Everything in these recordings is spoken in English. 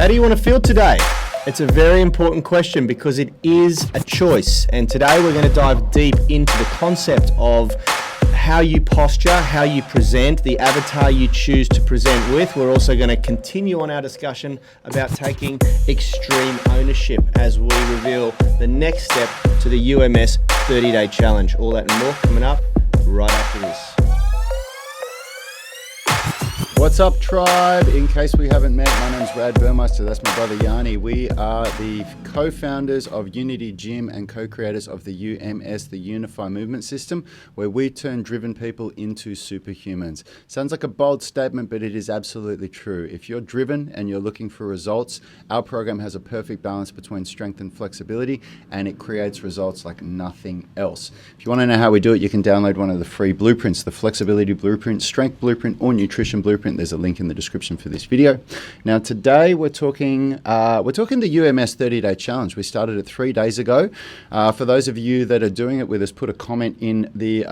How do you want to feel today? It's a very important question because it is a choice. And today we're going to dive deep into the concept of how you posture, how you present, the avatar you choose to present with. We're also going to continue on our discussion about taking extreme ownership as we reveal the next step to the UMS 30-day challenge. All that and more coming up right after this. What's up, tribe? In case we haven't met, my name's Rad Burmeister. That's my brother Yanni. We are the co-founders of Unity Gym and co-creators of the UMS, the Unify Movement System, where we turn driven people into superhumans. Sounds like a bold statement, but it is absolutely true. If you're driven and you're looking for results, our program has a perfect balance between strength and flexibility, and it creates results like nothing else. If you want to know how we do it, you can download one of the free blueprints, the Flexibility Blueprint, Strength Blueprint, or Nutrition Blueprint. There's a link in the description for this video. Now, today we're talking the UMS 30-day challenge. We started it 3 days ago. For those of you that are doing it with us, put a comment in the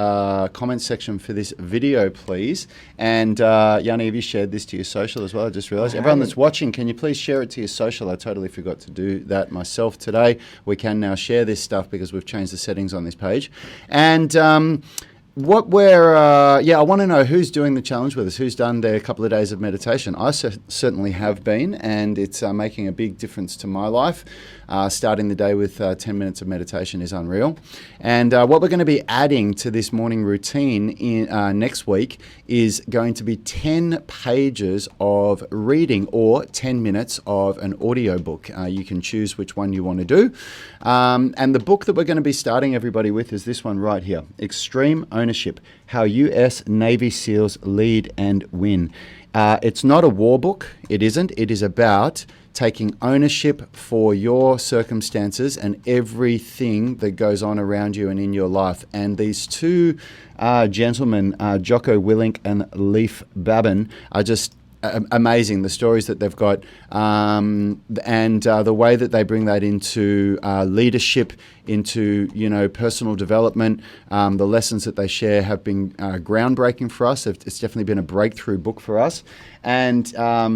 comment section for this video, please. And Yanni, have you shared this to your social as well? I just realized. Everyone that's watching, can you please share it to your social? I totally forgot to do that myself today. We can now share this stuff because we've changed the settings on this page. And I want to know who's doing the challenge with us, who's done their couple of days of meditation. I certainly have been, and it's making a big difference to my life. Starting the day with 10 minutes of meditation is unreal. And what we're going to be adding to this morning routine next week is going to be 10 pages of reading or 10 minutes of an audio book. You can choose which one you want to do. And the book that we're going to be starting everybody with is this one right here, Extreme Ownership, How US Navy SEALs Lead and Win. It's not a war book. It isn't. It is about taking ownership for your circumstances and everything that goes on around you and in your life. And these two gentlemen, Jocko Willink and Leif Babin, are just amazing. The stories that they've got and the way that they bring that into leadership, into personal development. The lessons that they share have been groundbreaking for us. It's definitely been a breakthrough book for us. And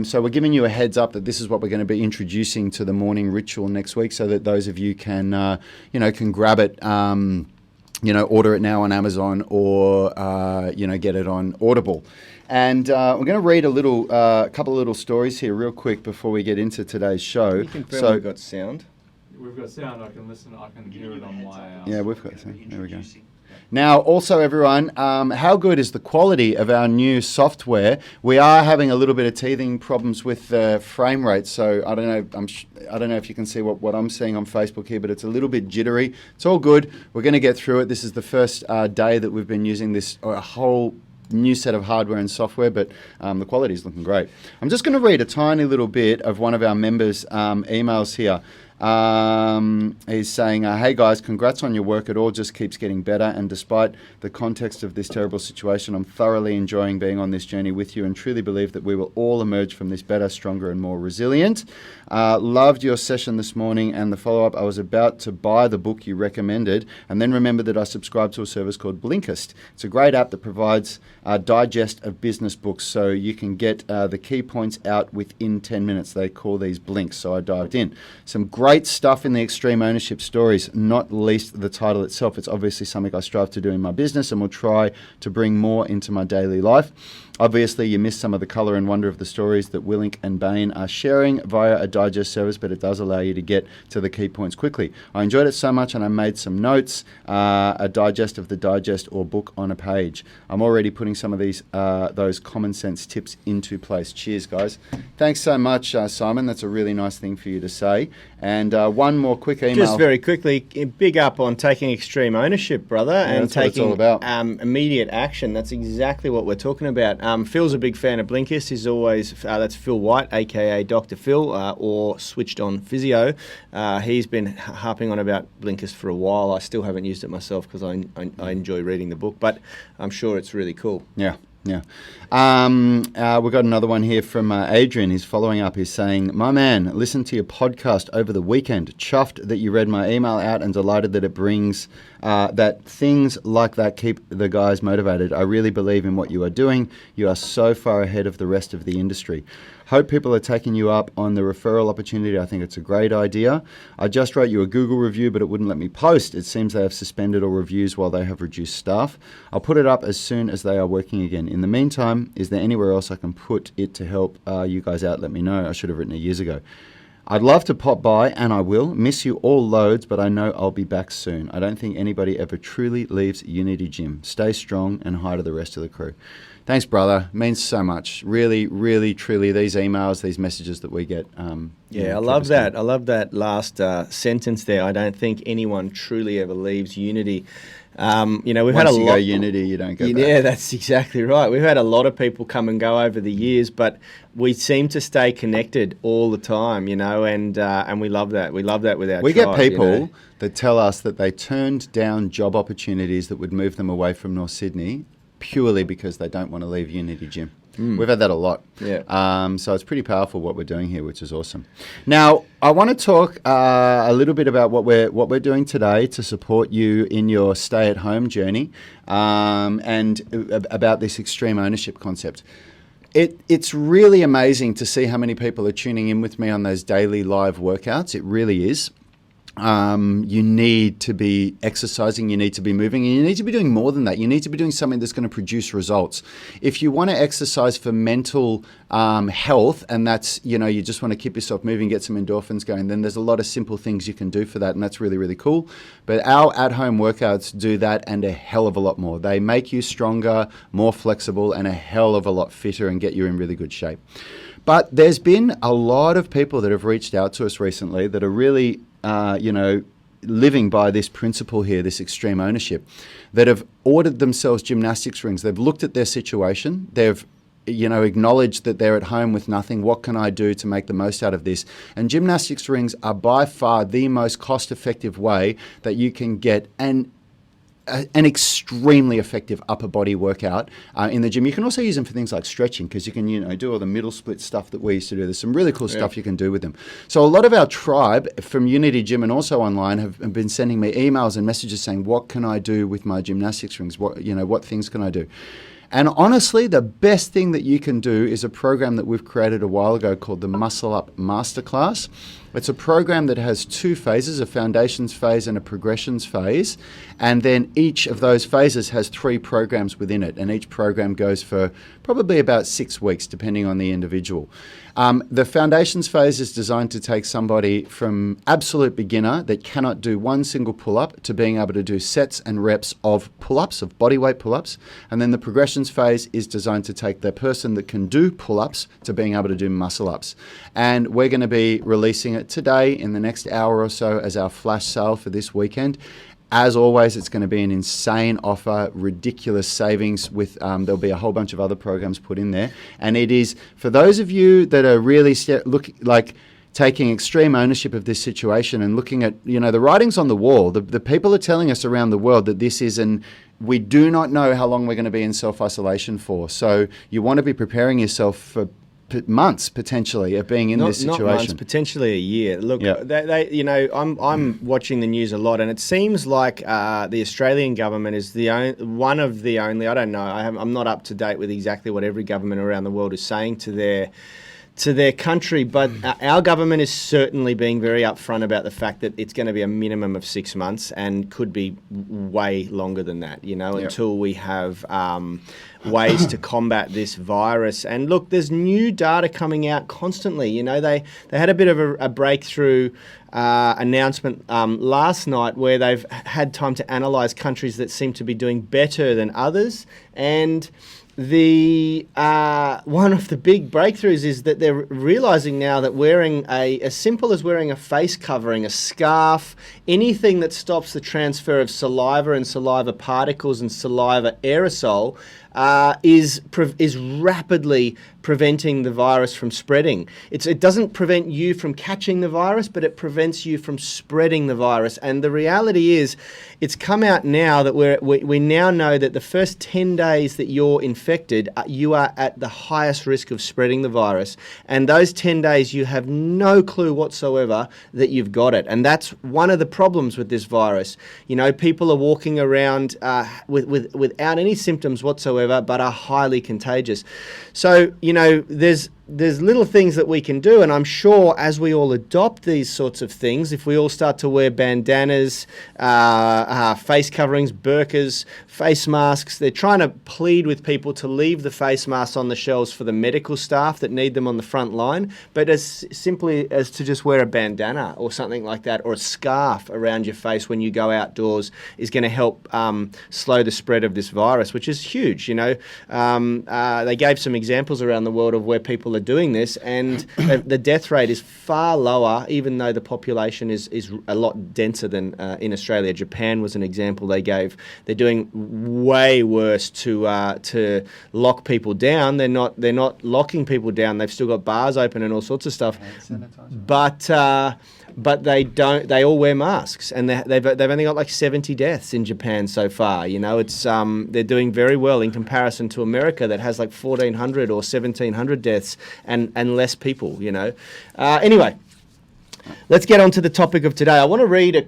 so we're giving you a heads up that this is what we're going to be introducing to the morning ritual next week, so that those of you can grab it. Order it now on Amazon or get it on Audible. And we're going to read a couple of little stories here real quick before we get into today's show. You confirm we've got sound? We've got sound. I can listen. I can hear it on my... yeah, we've got sound. There we go. Now, also, everyone, how good is the quality of our new software? We are having a little bit of teething problems with the frame rate, so I don't know. I don't know if you can see what I'm seeing on Facebook here, but it's a little bit jittery. It's all good. We're going to get through it. This is the first day that we've been using this whole new set of hardware and software, but the quality is looking great. I'm just going to read a tiny little bit of one of our members' emails here. He's saying, hey guys, congrats on your work. It all just keeps getting better, and despite the context of this terrible situation, I'm thoroughly enjoying being on this journey with you and truly believe that we will all emerge from this better, stronger and more resilient. Loved your session this morning and the follow-up. I was about to buy the book you recommended and then remembered that I subscribe to a service called Blinkist. It's a great app that provides a digest of business books, so you can get the key points out within 10 minutes. They call these blinks, so I dived in. Some great stuff in the extreme ownership stories, not least the title itself. It's obviously something I strive to do in my business and will try to bring more into my daily life. Obviously, you missed some of the colour and wonder of the stories that Willink and Bain are sharing via a digest service, but it does allow you to get to the key points quickly. I enjoyed it so much and I made some notes, a digest of the digest or book on a page. I'm already putting some of those common sense tips into place. Cheers, guys. Thanks so much, Simon. That's a really nice thing for you to say. And one more quick email. Just very quickly, big up on taking extreme ownership, brother, and taking immediate action. That's exactly what we're talking about. Phil's a big fan of Blinkist. He's always, that's Phil White, aka Dr. Phil, or Switched On Physio. He's been harping on about Blinkist for a while. I still haven't used it myself because I enjoy reading the book, but I'm sure it's really cool. Yeah. Yeah. We've got another one here from Adrian. He's following up. He's saying, my man, listened to your podcast over the weekend. Chuffed that you read my email out and delighted that it brings that things like that keep the guys motivated. I really believe in what you are doing. You are so far ahead of the rest of the industry. Hope people are taking you up on the referral opportunity. I think it's a great idea. I just wrote you a Google review, but it wouldn't let me post. It seems they have suspended all reviews while they have reduced staff. I'll put it up as soon as they are working again. In the meantime, is there anywhere else I can put it to help you guys out? Let me know. I should have written it years ago. I'd love to pop by, and I will. Miss you all loads, but I know I'll be back soon. I don't think anybody ever truly leaves Unity Gym. Stay strong, and hi to the rest of the crew. Thanks, brother. Means so much. Really, really, truly, these emails, these messages that we get. I love that. I love that last sentence there. I don't think anyone truly ever leaves Unity. We've Once had a you lot. go Unity, you don't go back. Yeah, that's exactly right. We've had a lot of people come and go over the years, but we seem to stay connected all the time, and we love that. We love that with our We tribe, get people that tell us that they turned down job opportunities that would move them away from North Sydney purely because they don't want to leave Unity Gym. We've had that a lot. Yeah. So it's pretty powerful what we're doing here, which is awesome. Now, I want to talk a little bit about what we're doing today to support you in your stay-at-home journey, and about this extreme ownership concept. It's really amazing to see how many people are tuning in with me on those daily live workouts. It really is. You need to be exercising, you need to be moving, and you need to be doing more than that. You need to be doing something that's going to produce results. If you want to exercise for mental health, and that's, you just want to keep yourself moving, get some endorphins going, then there's a lot of simple things you can do for that, and that's really, really cool. But our at-home workouts do that and a hell of a lot more. They make you stronger, more flexible, and a hell of a lot fitter and get you in really good shape. But there's been a lot of people that have reached out to us recently that are really living by this principle here, this extreme ownership, that have ordered themselves gymnastics rings. They've looked at their situation. They've, acknowledged that they're at home with nothing. What can I do to make the most out of this? And gymnastics rings are by far the most cost-effective way that you can get an extremely effective upper body workout in the gym. You can also use them for things like stretching, because you can, do all the middle split stuff that we used to do. There's some really cool stuff you can do with them. So a lot of our tribe from Unity Gym and also online have been sending me emails and messages saying, what can I do with my gymnastics rings? What things can I do? And honestly, the best thing that you can do is a program that we've created a while ago called the Muscle Up Masterclass. It's a program that has two phases, a foundations phase and a progressions phase. And then each of those phases has 3 programs within it. And each program goes for probably about 6 weeks, depending on the individual. The foundations phase is designed to take somebody from absolute beginner that cannot do one single pull-up to being able to do sets and reps of pull-ups, of bodyweight pull-ups. And then the progressions phase is designed to take the person that can do pull-ups to being able to do muscle-ups. And we're going to be releasing it today in the next hour or so as our flash sale for this weekend. As always, it's going to be an insane offer, ridiculous savings with, there'll be a whole bunch of other programs put in there. And it is, for those of you that are really taking extreme ownership of this situation and looking at, the writings on the wall, the people are telling us around the world that this is we do not know how long we're going to be in self-isolation for. So you want to be preparing yourself for months potentially of being in this situation. Not months, potentially a year. Look, I'm watching the news a lot, and it seems like the Australian government is one of the only. I don't know. I'm not up to date with exactly what every government around the world is saying to their country, but our government is certainly being very upfront about the fact that it's going to be a minimum of 6 months and could be way longer than that, until we have ways to combat this virus. And look, there's new data coming out constantly. They had a bit of a breakthrough announcement last night where they've had time to analyse countries that seem to be doing better than others, and the one of the big breakthroughs is that they're realizing now that wearing as simple as wearing a face covering, a scarf, anything that stops the transfer of saliva and saliva particles and saliva aerosol is rapidly preventing the virus from spreading. It doesn't prevent you from catching the virus, but it prevents you from spreading the virus. And the reality is, it's come out now that we now know that the first 10 days that you're infected, you are at the highest risk of spreading the virus. And those 10 days, you have no clue whatsoever that you've got it. And that's one of the problems with this virus. People are walking around without any symptoms whatsoever, but are highly contagious. So, there's there's little things that we can do, and I'm sure as we all adopt these sorts of things, if we all start to wear bandanas, face coverings, burqas, face masks, they're trying to plead with people to leave the face masks on the shelves for the medical staff that need them on the front line, but as simply as to just wear a bandana or something like that, or a scarf around your face when you go outdoors is going to help slow the spread of this virus, which is huge. They gave some examples around the world of where people are doing this, and the death rate is far lower, even though the population is a lot denser than in Australia. Japan was an example they gave. They're doing way worse to lock people down. They're not locking people down. They've still got bars open and all sorts of stuff. But they all wear masks, and they've only got like 70 deaths in Japan so far. It's they're doing very well in comparison to America that has like 1,400 or 1,700 deaths and less people. Anyway, let's get on to the topic of today. I want to read a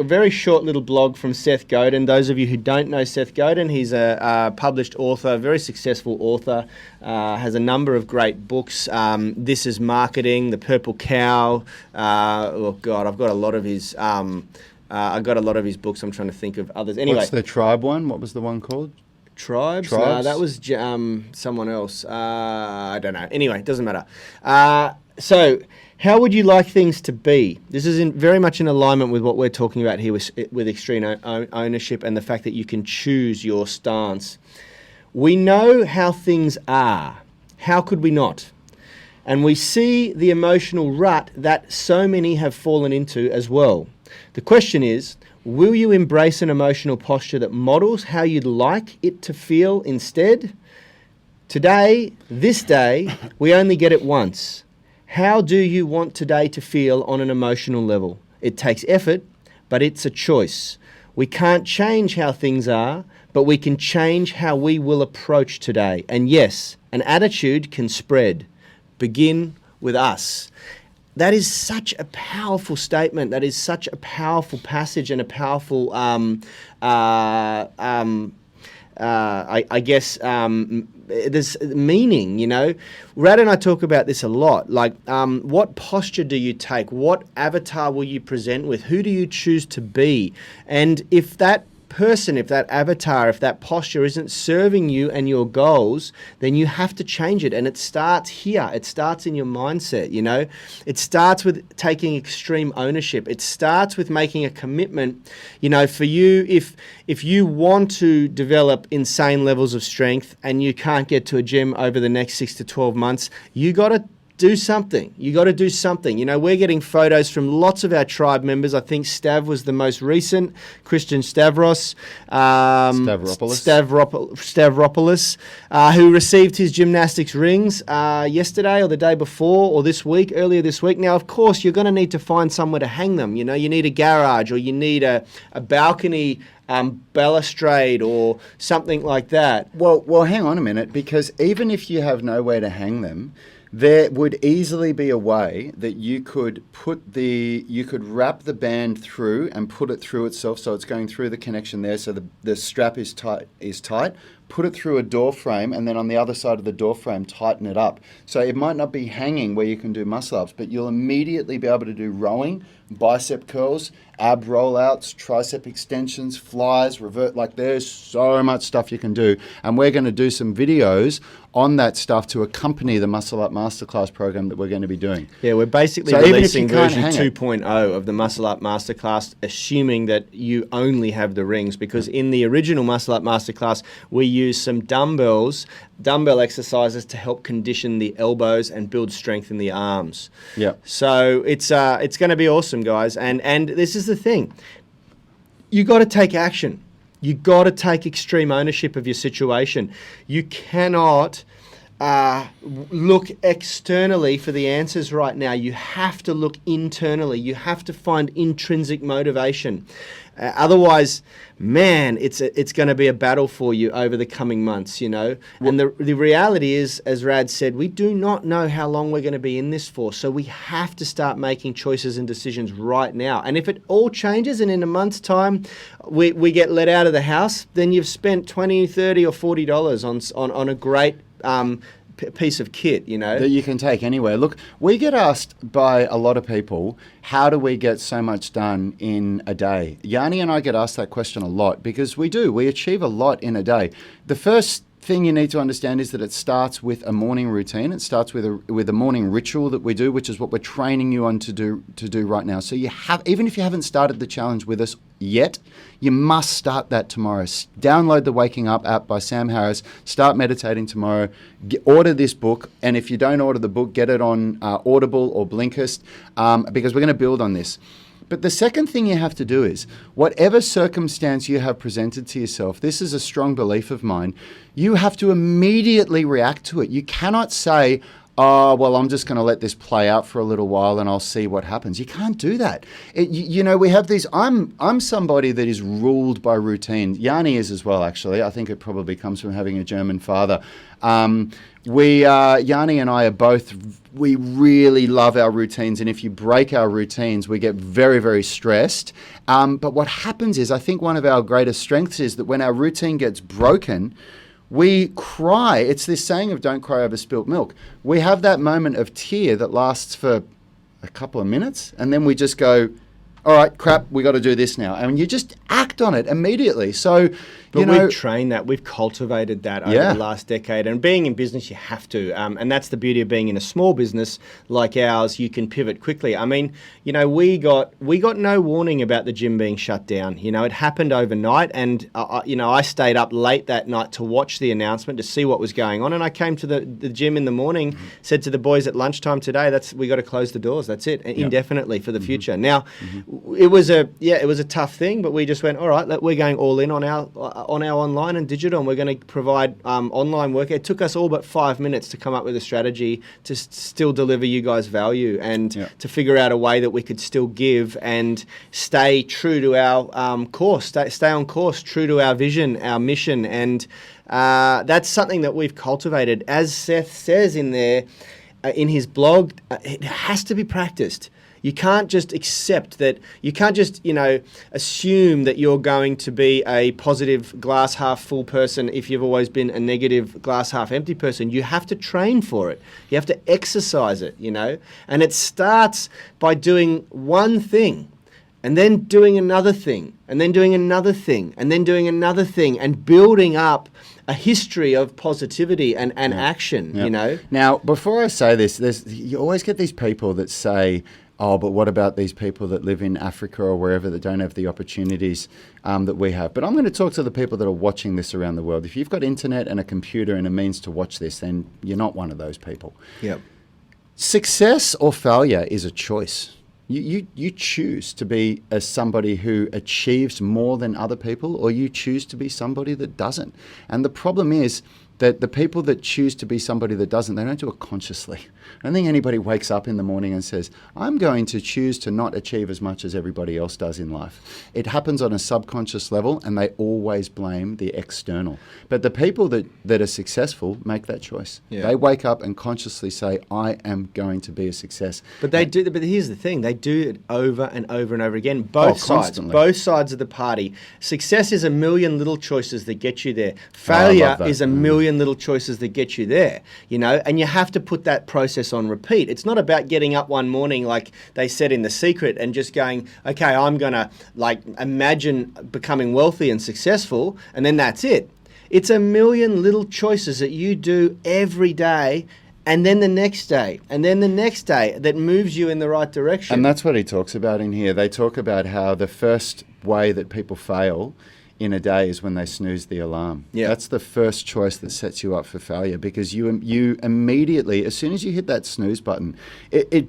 very short little blog from Seth Godin. Those of you who don't know Seth Godin, he's a published author, very successful author, has a number of great books. This is Marketing, The Purple Cow. I've got a lot of his. I got a lot of his books. I'm trying to think of others. Anyway, what's the Tribe one? What was the one called? Tribes? No, that was someone else. I don't know. Anyway, it doesn't matter. So, how would you like things to be? This is very much in alignment with what we're talking about here with extreme ownership and the fact that you can choose your stance. We know how things are. How could we not? And we see the emotional rut that so many have fallen into as well. The question is, will you embrace an emotional posture that models how you'd like it to feel instead? Today, this day, we only get it once. How do you want today to feel on an emotional level? It takes effort, but it's a choice. We can't change how things are, but we can change how we will approach today. And yes, an attitude can spread. Begin with us. That is such a powerful statement. That is such a powerful passage and a powerful, there's meaning, Rad and I talk about this a lot. Like, what posture do you take? What avatar will you present with? Who do you choose to be? And if that person, if that avatar, if that posture isn't serving you and your goals, then you have to change it. And it starts here. It starts in your mindset, It starts with taking extreme ownership. It starts with making a commitment, for you, if you want to develop insane levels of strength and you can't get to a gym over the next 6 to 12 months, you got to do something. You got to do something. We're getting photos from lots of our tribe members. I think Stav was the most recent, Christian Stavropoulos, who received his gymnastics rings yesterday or the day before or earlier this week. Now, of course, you're going to need to find somewhere to hang them. You need a garage, or you need a balcony balustrade or something like that. Well, hang on a minute, because even if you have nowhere to hang them, there would easily be a way that you could wrap the band through and put it through itself, so it's going through the connection there, so the strap is tight. Put it through a door frame, and then on the other side of the door frame, tighten it up. So it might not be hanging where you can do muscle ups, but you'll immediately be able to do rowing, bicep curls, ab rollouts, tricep extensions, flies, revert. Like, there's so much stuff you can do. And we're going to do some videos on that stuff to accompany the Muscle Up Masterclass program that we're going to be doing. Yeah, we're basically releasing version 2.0 of the Muscle Up Masterclass, assuming that you only have the rings, because in the original Muscle Up Masterclass, we use some dumbbell exercises to help condition the elbows and build strength in the arms. Yeah. So it's going to be awesome, guys. And this is the thing. You got to take action. You got to take extreme ownership of your situation. You cannot look externally for the answers right now. You have to look internally. You have to find intrinsic motivation. Otherwise, man, it's going to be a battle for you over the coming months, And the reality is, as Rad said, we do not know how long we're going to be in this for. So we have to start making choices and decisions right now. And if it all changes and in a month's time we get let out of the house, then you've spent $20, $30 or $40 on a great piece of kit, you know. That you can take anywhere. Look, we get asked by a lot of people, how do we get so much done in a day? Yanni and I get asked that question a lot because we do. We achieve a lot in a day. The first thing you need to understand is that it starts with a morning routine. It starts with a morning ritual that we do, which is what we're training you on to do right now. So you have, even if you haven't started the challenge with us yet, you must start that tomorrow. Download the Waking Up app by Sam Harris. Start meditating tomorrow. Order this book, and if you don't order the book, get it on Audible or Blinkist, because we're going to build on this. But the second thing you have to do is, whatever circumstance you have presented to yourself, this is a strong belief of mine, you have to immediately react to it. You cannot say, oh, well, I'm just going to let this play out for a little while and I'll see what happens. You can't do that. You know, we have these, I'm somebody that is ruled by routine. Yanni is as well, actually. I think it probably comes from having a German father. Yanni and I are both, we really love our routines, and if you break our routines, we get very, very stressed. But what happens is, I think one of our greatest strengths is that when our routine gets broken, we cry. It's this saying of don't cry over spilt milk. We have that moment of tear that lasts for a couple of minutes, and then we just go, all right, crap, we got to do this now. And you just act on it immediately. So, but we've trained that, we've cultivated that over the last decade. And being in business, you have to. And that's the beauty of being in a small business like ours. You can pivot quickly. I mean, you know, we got no warning about the gym being shut down. You know, it happened overnight. And, you know, I stayed up late that night to watch the announcement, to see what was going on. And I came to the gym in the morning, said to the boys at lunchtime today, we got to close the doors. That's it, indefinitely for the future. Now, it was a tough thing, but we just went, all right, we're going all in on our online and digital, and we're going to provide online work. It took us all but 5 minutes to come up with a strategy to still deliver you guys value, and to figure out a way that we could still give and stay true to our course, stay on course, true to our vision, our mission. And that's something that we've cultivated. As Seth says in there, in his blog, it has to be practiced. You can't just accept that. You can't just, you know, assume that you're going to be a positive glass half full person if you've always been a negative glass half empty person. You have to train for it. You have to exercise it, you know. And it starts by doing one thing, and then doing another thing, and then doing another thing, and then doing another thing, and building up a history of positivity and action, you know. Now, before I say this, you always get these people that say, oh, but what about these people that live in Africa or wherever that don't have the opportunities that we have? But I'm going to talk to the people that are watching this around the world. If you've got internet and a computer and a means to watch this, then you're not one of those people. Yep. Success or failure is a choice. You choose to be somebody who achieves more than other people, or you choose to be somebody that doesn't. And the problem is that the people that choose to be somebody that doesn't, they don't do it consciously. I don't think anybody wakes up in the morning and says, I'm going to choose to not achieve as much as everybody else does in life. It happens on a subconscious level, and they always blame the external. But the people that are successful make that choice. Yeah. They wake up and consciously say, I am going to be a success. But they do. But here's the thing. They do it over and over and over again. Both sides of the party. Success is a million little choices that get you there. Failure is a million little choices that get you there, you know, and you have to put that process on repeat. It's not about getting up one morning like they said in The Secret and just going, okay, I'm going to like imagine becoming wealthy and successful, and then that's it. It's a million little choices that you do every day, and then the next day, and then the next day, that moves you in the right direction. And that's what he talks about in here. They talk about how the first way that people fail in a day is when they snooze the alarm. Yeah. That's the first choice that sets you up for failure, because you immediately, as soon as you hit that snooze button, it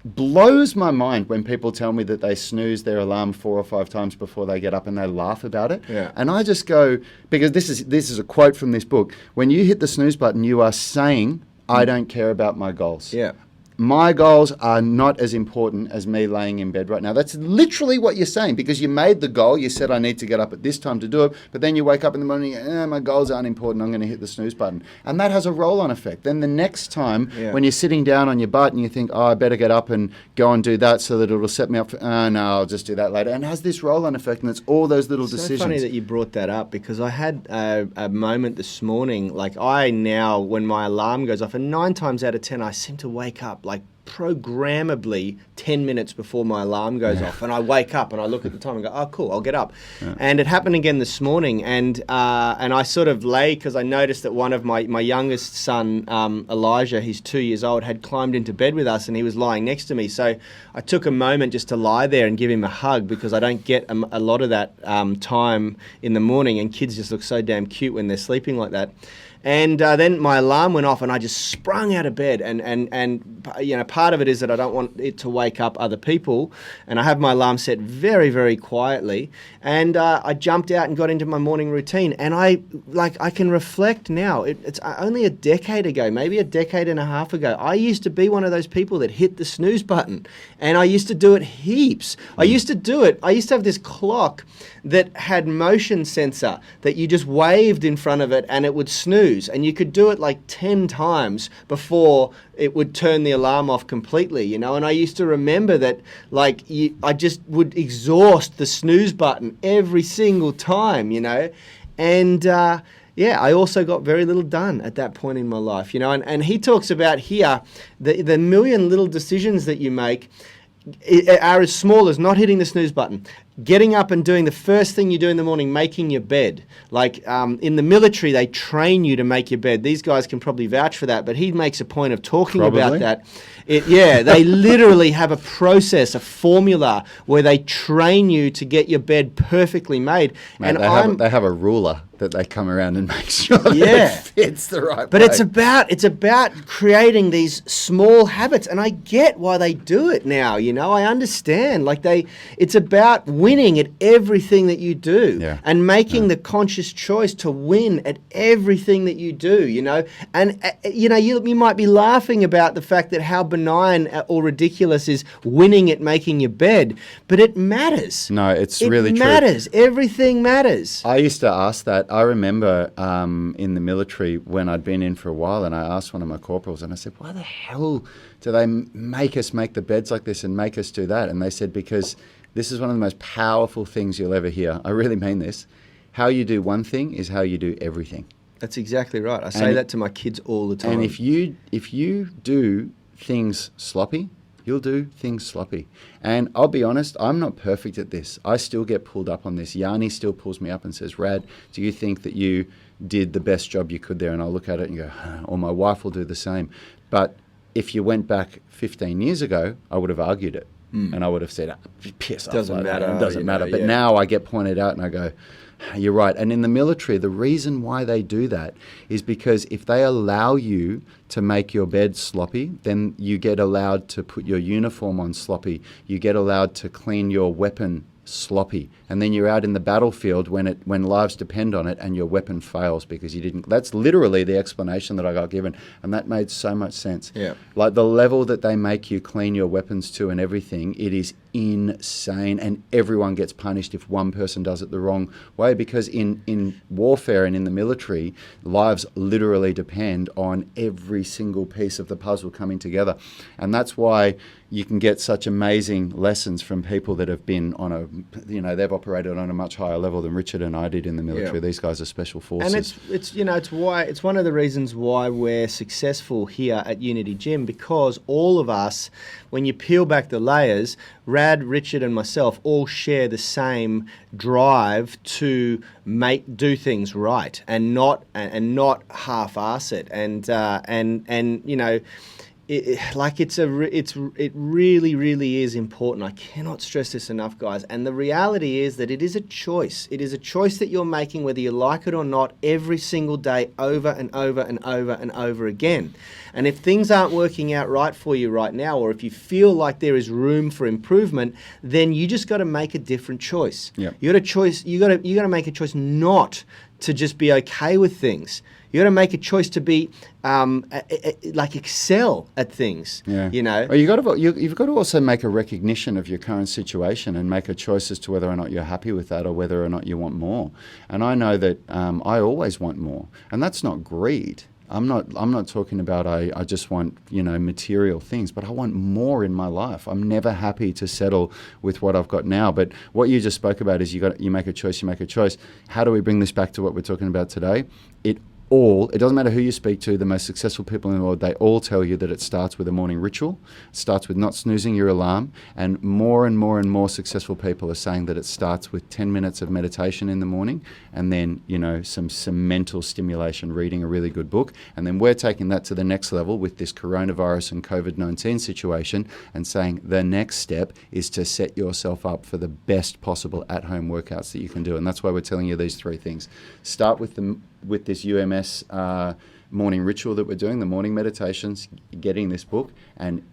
blows my mind when people tell me that they snooze their alarm 4 or 5 times before they get up, and they laugh about it. Yeah. And I just go, because this is a quote from this book, when you hit the snooze button, you are saying, I don't care about my goals. Yeah. my goals are not as important as me laying in bed right now. That's literally what you're saying, because you made the goal. You said, I need to get up at this time to do it. But then you wake up in the morning, my goals aren't important. I'm going to hit the snooze button. And that has a roll-on effect. Then the next time when you're sitting down on your butt and you think, I better get up and go and do that so that it'll set me up for, no, I'll just do that later. And it has this roll-on effect, and it's all those little decisions. It's so funny that you brought that up, because I had a moment this morning. Like, I now, when my alarm goes off, and 9 times out of 10, I seem to wake up like programmably 10 minutes before my alarm goes off, and I wake up and I look at the time and go, oh cool, I'll get up. And it happened again this morning, and I sort of lay, because I noticed that one of my youngest son, Elijah, he's 2 years old, had climbed into bed with us, and he was lying next to me. So I took a moment just to lie there and give him a hug, because I don't get a lot of that time in the morning, and kids just look so damn cute when they're sleeping like that. And then my alarm went off, and I just sprung out of bed. And you know, part of it is that I don't want it to wake up other people, and I have my alarm set very, very quietly. And I jumped out and got into my morning routine. And I can reflect now. It's only a decade ago, maybe a decade and a half ago, I used to be one of those people that hit the snooze button, and I used to do it heaps. I used to have this clock that had motion sensor that you just waved in front of it and it would snooze, and you could do it like 10 times before it would turn the alarm off completely, you know. And I used to remember that, like, I just would exhaust the snooze button every single time, you know. And I also got very little done at that point in my life, you know. And he talks about here the million little decisions that you make are as small as not hitting the snooze button, getting up and doing the first thing you do in the morning, making your bed. Like in the military, they train you to make your bed. These guys can probably vouch for that, but he makes a point of talking about that. They literally have a process, a formula where they train you to get your bed perfectly made. Mate, and they have a ruler that they come around and make sure that it fits the right way. But it's about creating these small habits, and I get why they do it now, you know. I understand. Like, it's about winning at everything that you do, and making the conscious choice to win at everything that you do, you know. And you know, you might be laughing about the fact that how benign or ridiculous is winning at making your bed, but it matters. No, it's really true. It matters. Everything matters. I used to ask that. I remember in the military when I'd been in for a while, and I asked one of my corporals, and I said, why the hell do they make us make the beds like this and make us do that? And they said, because this is one of the most powerful things you'll ever hear. I really mean this. How you do one thing is how you do everything. That's exactly right. I say that to my kids all the time. And if you do things sloppy, you'll do things sloppy. And I'll be honest, I'm not perfect at this. I still get pulled up on this. Yanni still pulls me up and says, Rad, do you think that you did the best job you could there? And I'll look at it and go, or my wife will do the same. But if you went back 15 years ago, I would have argued it. And I would have said, piss off. Doesn't matter. It doesn't matter. But now I get pointed out and I go, you're right. And in the military, the reason why they do that is because if they allow you to make your bed sloppy, then you get allowed to put your uniform on sloppy. You get allowed to clean your weapon sloppy, and then you're out in the battlefield when lives depend on it, and your weapon fails because you didn't. That's literally the explanation that I got given, and that made so much sense. Yeah, like the level that they make you clean your weapons to and everything, it is insane, and everyone gets punished if one person does it the wrong way, because in warfare and in the military, lives literally depend on every single piece of the puzzle coming together, and that's why you can get such amazing lessons from people that have been on they've operated on a much higher level than Richard and I did in the military. Yeah. These guys are special forces. And it's one of the reasons why we're successful here at Unity Gym, because all of us, when you peel back the layers, Rad, Richard and myself all share the same drive to do things right and not half-ass it. And you know, it really, really is important. I cannot stress this enough, guys. And the reality is that it is a choice. It is a choice that you're making, whether you like it or not, every single day, over and over and over and over again. And if things aren't working out right for you right now, or if you feel like there is room for improvement, then you just got to make a different choice. Yep. You got to make a choice not to just be okay with things. You got to make a choice to be like excel at things. Yeah. You know. Well, you've got to also make a recognition of your current situation and make a choice as to whether or not you're happy with that or whether or not you want more. And I know that I always want more, and that's not greed. I'm not talking about I just want, you know, material things, but I want more in my life. I'm never happy to settle with what I've got now. But what you just spoke about is you make a choice, you make a choice. How do we bring this back to what we're talking about today? It doesn't matter who you speak to, the most successful people in the world, they all tell you that it starts with a morning ritual, it starts with not snoozing your alarm, and more successful people are saying that it starts with 10 minutes of meditation in the morning, and then, you know, some mental stimulation, reading a really good book, and then we're taking that to the next level with this coronavirus and COVID-19 situation, and saying the next step is to set yourself up for the best possible at-home workouts that you can do, and that's why we're telling you these three things. Start with this UMS morning ritual that we're doing, the morning meditations, getting this book, and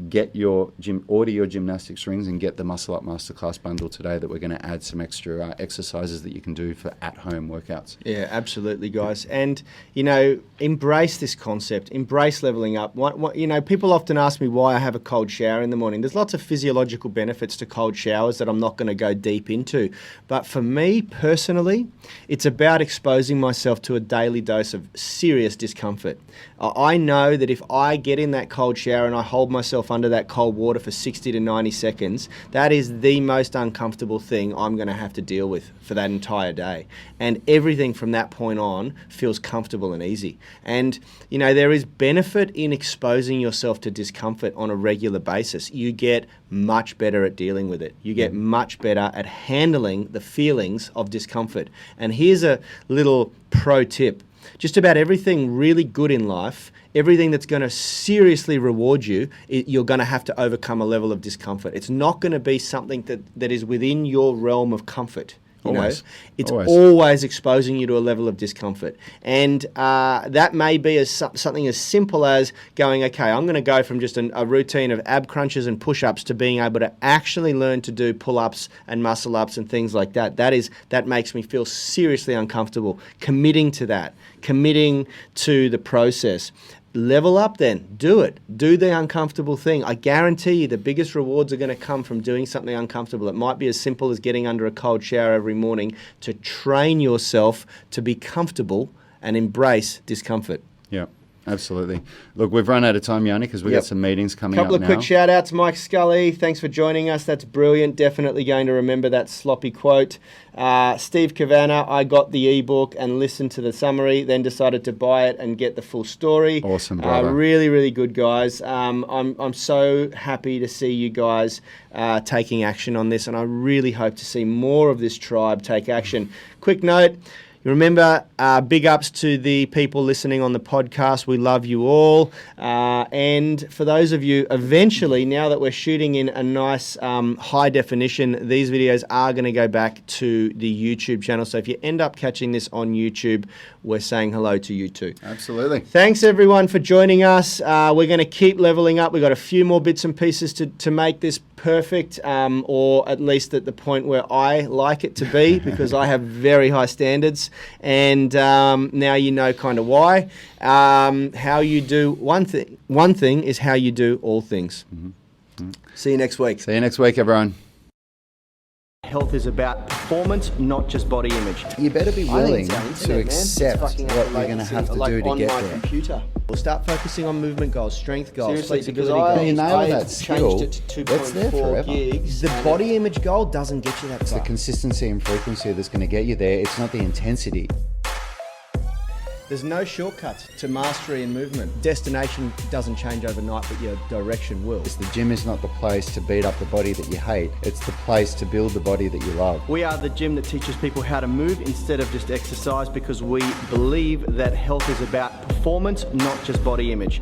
order your gymnastics rings and get the Muscle Up Masterclass bundle today that we're going to add some extra exercises that you can do for at-home workouts. Yeah, absolutely, guys. And, you know, embrace this concept, embrace leveling up. You know, people often ask me why I have a cold shower in the morning. There's lots of physiological benefits to cold showers that I'm not going to go deep into. But for me personally, it's about exposing myself to a daily dose of serious discomfort. I know that if I get in that cold shower and I hold myself under that cold water for 60 to 90 seconds, that is the most uncomfortable thing I'm going to have to deal with for that entire day. And everything from that point on feels comfortable and easy. And, you know, there is benefit in exposing yourself to discomfort on a regular basis. You get much better at dealing with it. You get much better at handling the feelings of discomfort. And here's a little pro tip. Just about everything really good in life, everything that's going to seriously reward you, you're going to have to overcome a level of discomfort. It's not going to be something that is within your realm of comfort. It's always exposing you to a level of discomfort. And that may be something as simple as going, okay, I'm going to go from just a routine of ab crunches and push-ups to being able to actually learn to do pull-ups and muscle-ups and things like that. That makes me feel seriously uncomfortable. Committing to that, committing to the process. Level up then. Do it. Do the uncomfortable thing. I guarantee you the biggest rewards are going to come from doing something uncomfortable. It might be as simple as getting under a cold shower every morning to train yourself to be comfortable and embrace discomfort. Yeah. Absolutely. Look, we've run out of time, Yanni, because we've got some meetings coming up now. Couple of quick shout-outs. Mike Scully, thanks for joining us. That's brilliant. Definitely going to remember that sloppy quote. Steve Cavanagh, I got the ebook and listened to the summary, then decided to buy it and get the full story. Awesome, brother. Really, really good, guys. I'm so happy to see you guys taking action on this, and I really hope to see more of this tribe take action. Quick note. Remember, big ups to the people listening on the podcast. We love you all. And for those of you, eventually, now that we're shooting in a nice high definition, these videos are going to go back to the YouTube channel. So if you end up catching this on YouTube, we're saying hello to you too. Absolutely. Thanks, everyone, for joining us. We're going to keep leveling up. We've got a few more bits and pieces to make this perfect, or at least at the point where I like it to be, because I have very high standards. And now you know kind of why. How you do one thing is how you do all things. Mm-hmm. See you next week. See you next week, everyone. Health is about performance, not just body image. You better be willing to accept what you're going to have to do to get there. Computer. We'll start focusing on movement goals, strength goals, Seriously, flexibility because goals. you nail that skill, changed it to that's there 2.4 forever. gigs. The body image goal doesn't get you that It's far. the consistency and frequency that's going to get you there. It's not the intensity. There's no shortcuts to mastery and movement. Destination doesn't change overnight, but your direction will. The gym is not the place to beat up the body that you hate. It's the place to build the body that you love. We are the gym that teaches people how to move instead of just exercise, because we believe that health is about performance, not just body image.